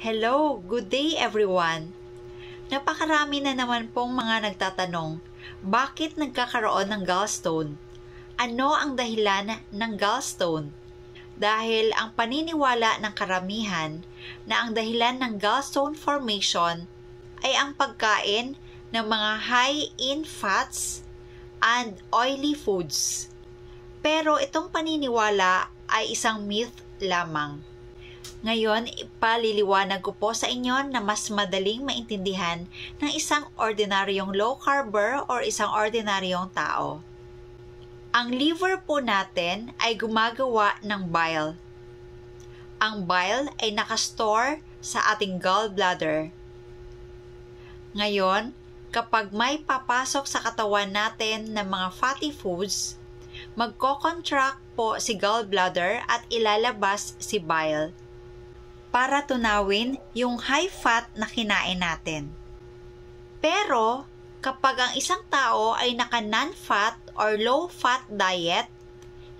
Hello, good day everyone! Napakarami na naman pong mga nagtatanong, bakit nagkakaroon ng gallstone? Ano ang dahilan ng gallstone? Dahil ang paniniwala ng karamihan na ang dahilan ng gallstone formation ay ang pagkain ng mga high in fats and oily foods. Pero itong paniniwala ay isang myth lamang. Ngayon, ipaliliwanag ko po sa inyo na mas madaling maintindihan ng isang ordinaryong low-carber o isang ordinaryong tao. Ang liver po natin ay gumagawa ng bile. Ang bile ay nakastore sa ating gallbladder. Ngayon, kapag may papasok sa katawan natin ng mga fatty foods, magko-contract po si gallbladder at ilalabas si bile para tunawin yung high fat na kinain natin. Pero, kapag ang isang tao ay naka non-fat or low-fat diet,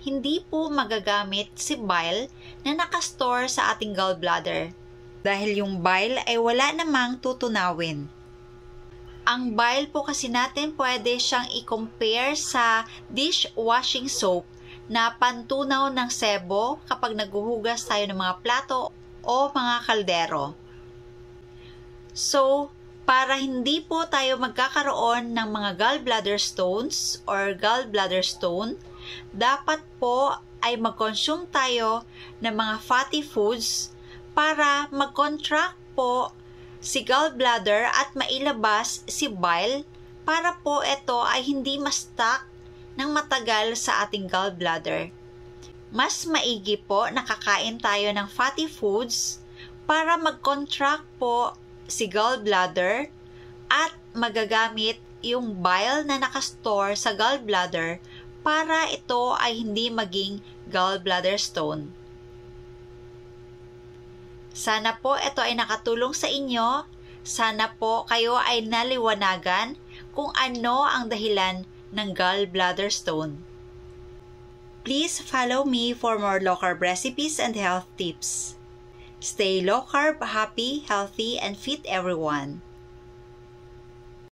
hindi po magagamit si bile na nakastore sa ating gallbladder dahil yung bile ay wala namang tutunawin. Ang bile po kasi natin pwede siyang i-compare sa dishwashing soap na pantunaw ng sebo kapag naghuhugas tayo ng mga plato o mga kaldero. So, para hindi po tayo magkakaroon ng mga gallbladder stones or gallbladder stone, dapat po ay mag-consume tayo ng mga fatty foods para mag-contract po si gallbladder at mailabas si bile para po ito ay hindi ma-stuck ng matagal sa ating gallbladder. Mas maigi po nakakain tayo ng fatty foods para mag-contract po si gallbladder at magagamit yung bile na nakastore sa gallbladder para ito ay hindi maging gallbladder stone. Sana po ito ay nakatulong sa inyo. Sana po kayo ay naliwanagan kung ano ang dahilan ng gallbladder stone. Please follow me for more low-carb recipes and health tips. Stay low-carb, happy, healthy, and fit everyone.